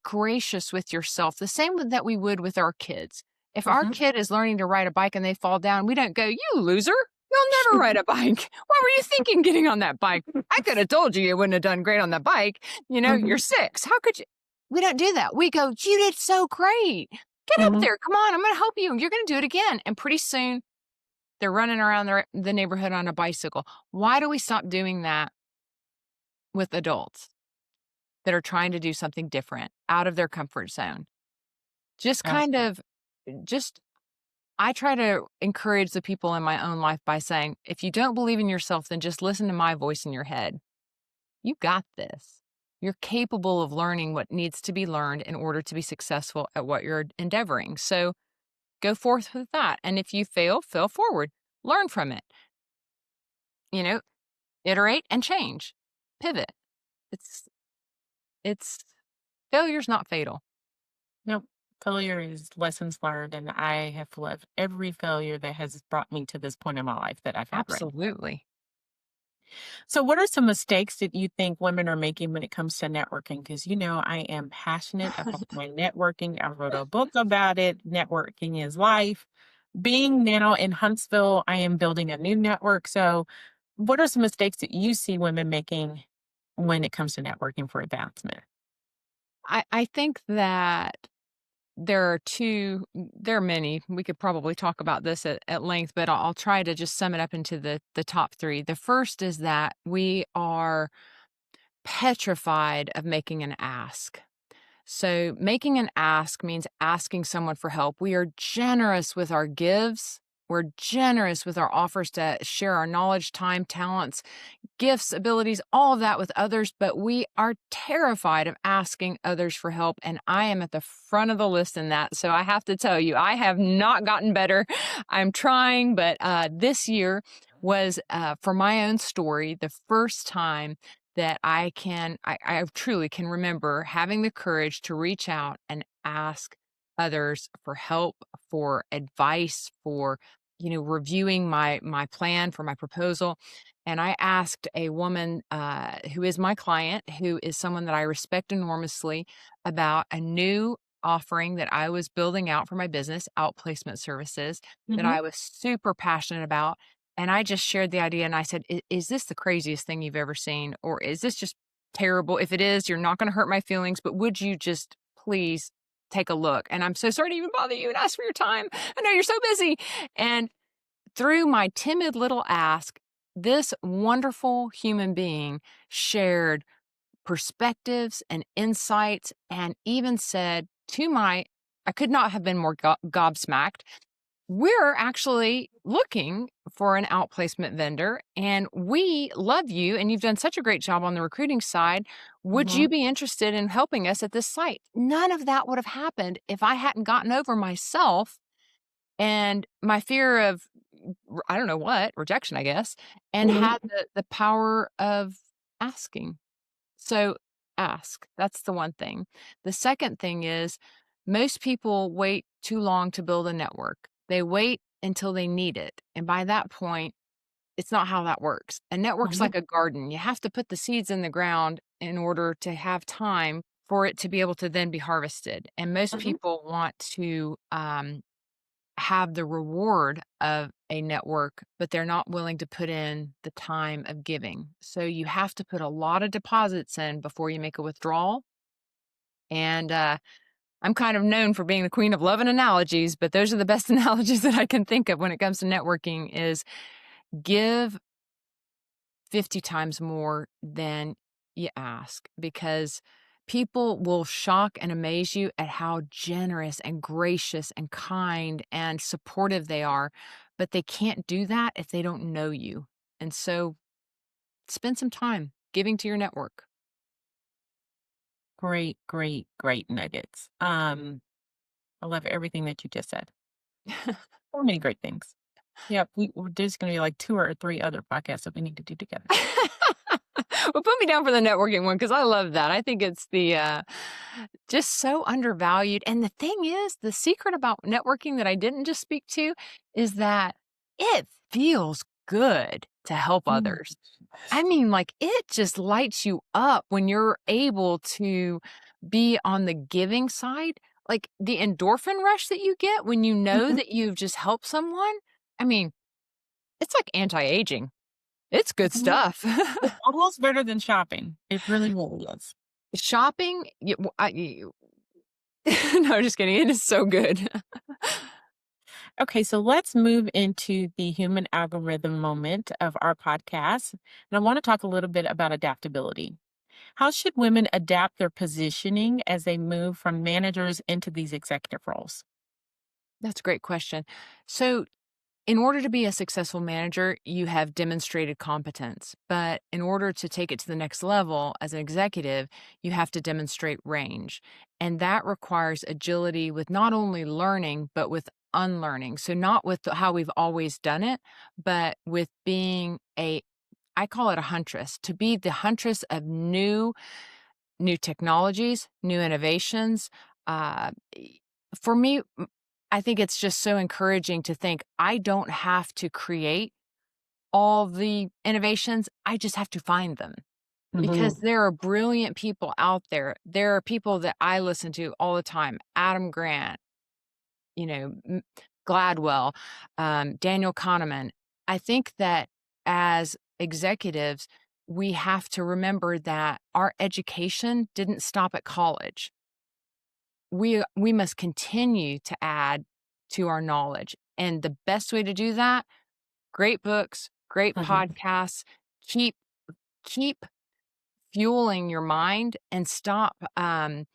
S2: gracious with yourself, the same that we would with our kids. If our
S1: Hmm.
S2: kid is learning to ride a bike and they fall down, we don't go, "You loser, you'll never ride a bike. What were you thinking getting on that bike? I could have told you wouldn't have done great on the bike.
S1: Hmm.
S2: You're 6. How could you?" We don't do that. We go, "You did so great. Get up
S1: Hmm.
S2: there. Come on. I'm going to help you. You're going to do it again." And pretty soon they're running around the neighborhood on a bicycle. Why do we stop doing that with adults that are trying to do something different out of their comfort zone? Just kind
S1: Absolutely.
S2: of, just, I try to encourage the people in my own life by saying, if you don't believe in yourself, then just listen to my voice in your head. You got this. You're capable of learning what needs to be learned in order to be successful at what you're endeavoring. So go forth with that. And if you fail forward, learn from it, you know, iterate and change, pivot. It's, it's, Failure's not fatal.
S1: Nope. Failure is lessons learned, and I have lived every failure that has brought me to this point in my life that I've had right now.
S2: Absolutely.
S1: So, what are some mistakes that you think women are making when it comes to networking? Because I am passionate about my networking. I wrote a book about it. Networking is life. Being now in Huntsville, I am building a new network. So, what are some mistakes that you see women making when it comes to networking for advancement?
S2: I think that there are many. We could probably talk about this at length, but I'll try to just sum it up into the top three. The first is that we are petrified of making an ask. So, making an ask means asking someone for help. We are generous with our gives. We're generous with our offers to share our knowledge, time, talents, gifts, abilities, all of that with others, but we are terrified of asking others for help. And I am at the front of the list in that. So I have to tell you, I have not gotten better. I'm trying, but this year was, for my own story, the first time that I truly can remember having the courage to reach out and ask others for help, for advice, for reviewing my plan for my proposal. And I asked a woman, who is my client, who is someone that I respect enormously, about a new offering that I was building out for my business, outplacement services, that
S1: Hmm.
S2: I was super passionate about. And I just shared the idea and I said, Is this the craziest thing you've ever seen? Or is this just terrible? If it is, you're not going to hurt my feelings, but would you just please take a look? And I'm so sorry to even bother you and ask for your time. I know you're so busy. And through my timid little ask, this wonderful human being shared perspectives and insights and even said to I could not have been more gobsmacked. We're actually looking for an outplacement vendor and we love you and you've done such a great job on the recruiting side. Would
S1: Hmm.
S2: you be interested in helping us at this site? None of that would have happened if I hadn't gotten over myself and my fear of I don't know what, rejection, I guess, and had
S1: Hmm.
S2: the power of asking. So ask. That's the one thing. The second thing is most people wait too long to build a network. They wait until they need it. And by that point, it's not how that works. A network's
S1: Hmm.
S2: like a garden. You have to put the seeds in the ground in order to have time for it to be able to then be harvested. And most
S1: Hmm.
S2: people want to have the reward of a network, but they're not willing to put in the time of giving. So you have to put a lot of deposits in before you make a withdrawal. And I'm kind of known for being the queen of love and analogies, but those are the best analogies that I can think of when it comes to networking is give 50 times more than you ask because people will shock and amaze you at how generous and gracious and kind and supportive they are, but they can't do that if they don't know you. And so spend some time giving to your network.
S1: Great, great, great nuggets. I love everything that you just said. So many great things. Yep, there's going to be like 2 or 3 other podcasts that we need to do together.
S2: Well, put me down for the networking one because I love that. I think it's the just so undervalued. And the thing is, the secret about networking that I didn't just speak to is that it feels good to help
S1: Mm.
S2: others. I mean, like it just lights you up when you're able to be on the giving side. Like the endorphin rush that you get when you know
S1: Mhm.
S2: that you've just helped someone. I mean, it's like anti-aging. It's good
S1: Mhm.
S2: stuff.
S1: It's almost better than shopping. It really is.
S2: Shopping, no, just kidding. It is so good.
S1: Okay, so let's move into the human algorithm moment of our podcast. And I want to talk a little bit about adaptability. How should women adapt their positioning as they move from managers into these executive roles?
S2: That's a great question. So, in order to be a successful manager, you have demonstrated competence. But in order to take it to the next level as an executive, you have to demonstrate range. And that requires agility with not only learning, but with unlearning. So, not with how we've always done it, but with being I call it a huntress, to be the huntress of new technologies, new innovations. E For me, I think it's just so encouraging to think I don't have to create all the innovations, I just have to find them because
S1: Mhm.
S2: there are brilliant people out there. There are people that I listen to all the time, Adam Grant, you know, Gladwell, Daniel Kahneman. I think that as executives, we have to remember that our education didn't stop at college. We must continue to add to our knowledge. And the best way to do that, great books, great
S1: Mhm.
S2: podcasts, keep keep fueling your mind and stop the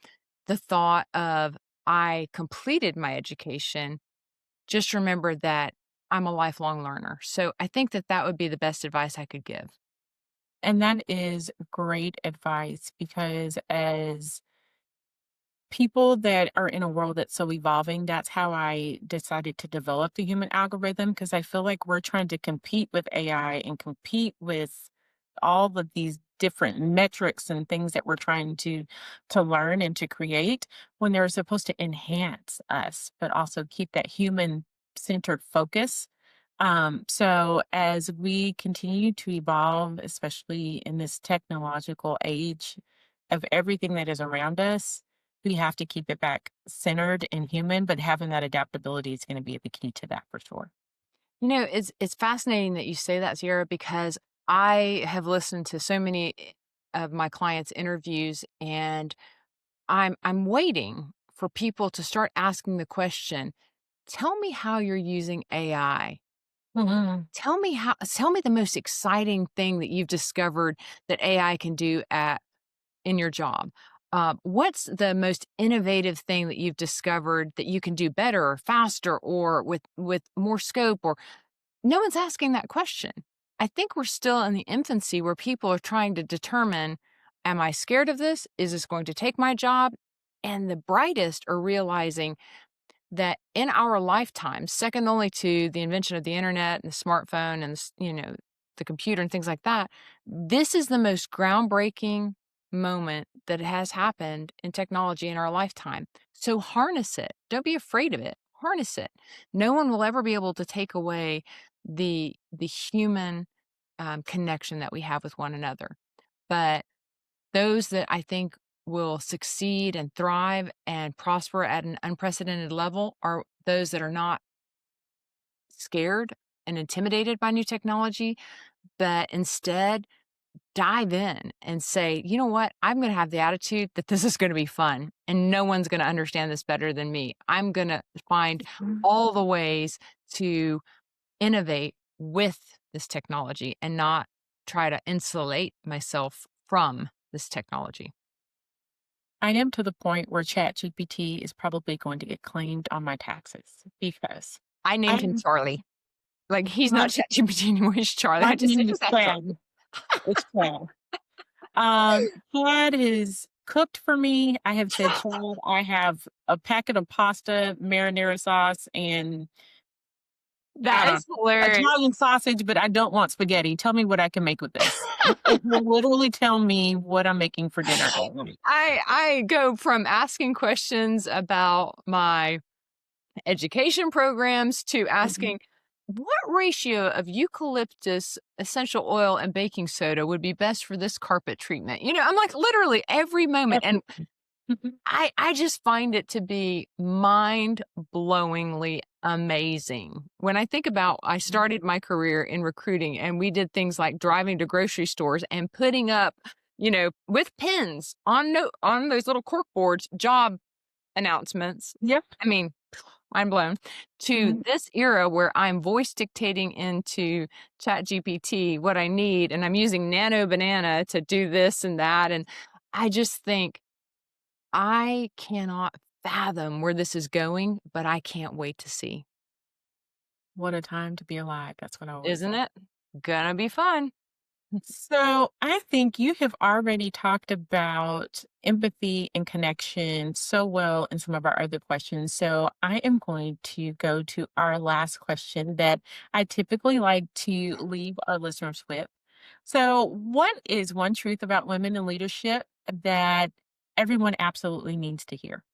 S2: thought of I completed my education. Just remember that I'm a lifelong learner. So I think that that would be the best advice I could give.
S1: And that is great advice because as people that are in a world that's so evolving, that's how I decided to develop the human algorithm because I feel like we're trying to compete with AI and compete with all of these different metrics and things that we're trying to learn and to create when they're supposed to enhance us, but also keep that human centered focus. So as we continue to evolve, especially in this technological age of everything that is around us, we have to keep it back centered and human, but having that adaptability is going to be the key to that for sure.
S2: It's fascinating that you say that, Sierra, because I have listened to so many of my clients' interviews, and I'm waiting for people to start asking the question, "Tell me how you're using AI.
S1: Mhm.
S2: Tell me the most exciting thing that you've discovered that AI can do at in your job. What's the most innovative thing that you've discovered that you can do better or faster or with more scope or no one's asking that question. I think we're still in the infancy where people are trying to determine, am I scared of this? Is this going to take my job? And the brightest are realizing that in our lifetime, second only to the invention of the internet and the smartphone and the computer and things like that, this is the most groundbreaking moment that has happened in technology in our lifetime. So harness it. Don't be afraid of it. Harness it. No one will ever be able to take away the human connection that we have with one another. But those that I think will succeed and thrive and prosper at an unprecedented level are those that are not scared and intimidated by new technology, but instead dive in and say, you know what? I'm going to have the attitude that this is going to be fun and no one's going to understand this better than me. I'm going to find all the ways to innovate with this technology and not try to insulate myself from this technology.
S1: I am to the point where ChatGPT is probably going to get claimed on my taxes because
S2: I named him
S1: I'm
S2: Charlie. Like, he's not
S1: my,
S2: ChatGPT anymore, he's Charlie.
S1: my
S2: I just
S1: name is
S2: just ask Charlie.
S1: Chad. It's Chad. Chad is cooked for me. I have said, Chad, I have a packet of pasta, marinara sauce, and I
S2: That
S1: don't
S2: is hilarious.
S1: Italian sausage, but I don't want spaghetti. Tell me what I can make with this. It will literally tell me what I'm making for dinner that night.
S2: I go from asking questions about my education programs to
S1: Mhm.
S2: asking what ratio of eucalyptus essential oil and baking soda would be best for this carpet treatment. I'm like literally every moment, and
S1: Everything. Mhm.
S2: I just find it to be mind-blowingly amazing. When I think about I started my career in recruiting, and we did things like driving to grocery stores and putting up, with pins on those little cork boards, job announcements.
S1: Yep.
S2: I mean, mind blown. To
S1: Mhm.
S2: this era where I'm voice dictating into ChatGPT what I need, and I'm using Nano Banana to do this and that, and I just think I cannot fathom where this is going, but I can't wait to see.
S1: What a time to be alive. That's what I always
S2: Isn't
S1: say.
S2: it? Gonna be fun.
S1: So I think you have already talked about empathy and connection so well in some of our other questions. So I am going to go to our last question that I typically like to leave our listeners with. So, what is one truth about women in leadership that everyone absolutely needs to hear?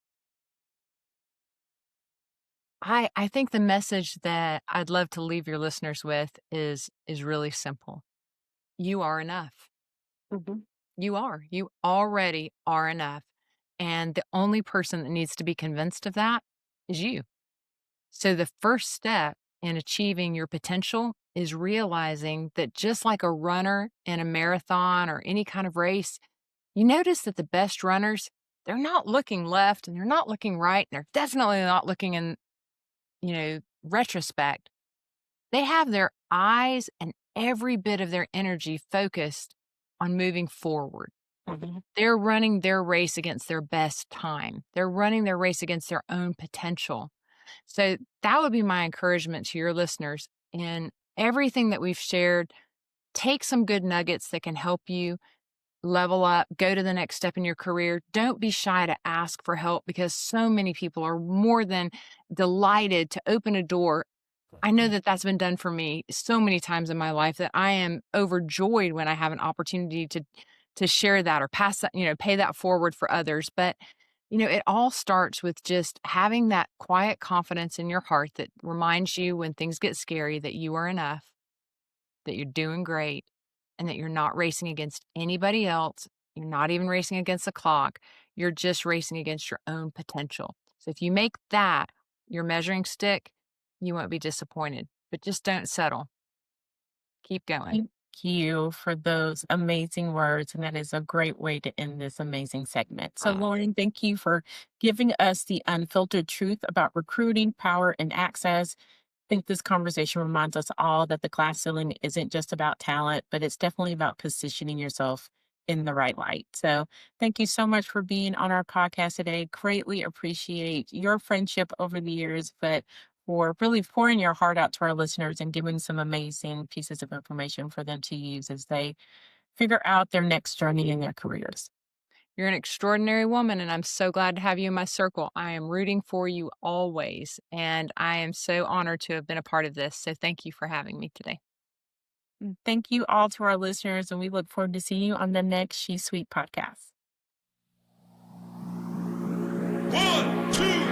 S2: I think the message that I'd love to leave your listeners with is really simple. You are enough.
S1: Mhm.
S2: You are. You already are enough. And the only person that needs to be convinced of that is you. So the first step in achieving your potential is realizing that just like a runner in a marathon or any kind of race, you notice that the best runners, they're not looking left and they're not looking right. And they're definitely not looking in, retrospect. They have their eyes and every bit of their energy focused on moving forward.
S1: Mhm.
S2: They're running their race against their best time. They're running their race against their own potential. So that would be my encouragement to your listeners. In everything that we've shared, take some good nuggets that can help you level up, go to the next step in your career. Don't be shy to ask for help because so many people are more than delighted to open a door. I know that that's been done for me so many times in my life that I am overjoyed when I have an opportunity to share that or pass that, pay that forward for others. But it all starts with just having that quiet confidence in your heart that reminds you when things get scary that you are enough, that you're doing great, and that you're not racing against anybody else. You're not even racing against the clock. You're just racing against your own potential. So if you make that your measuring stick, you won't be disappointed. But just don't settle. Keep going.
S1: Thank you for those amazing words. And that is a great way to end this amazing segment. So,
S2: Uh,
S1: Lauren, thank you for giving us the unfiltered truth about recruiting, power, and access. Think this conversation reminds us all that the glass ceiling isn't just about talent, but it's definitely about positioning yourself in the right light. So, thank you so much for being on our podcast today. Greatly appreciate your friendship over the years, but for really pouring your heart out to our listeners and giving some amazing pieces of information for them to use as they figure out their next journey in their careers.
S2: you're an extraordinary woman, and I'm so glad to have you in my circle. I am rooting for you always, and I am so honored to have been a part of this. So thank you for having me today.
S1: Thank you all to our listeners, and we look forward to seeing you on the next She Suite podcast.
S3: 1, 2,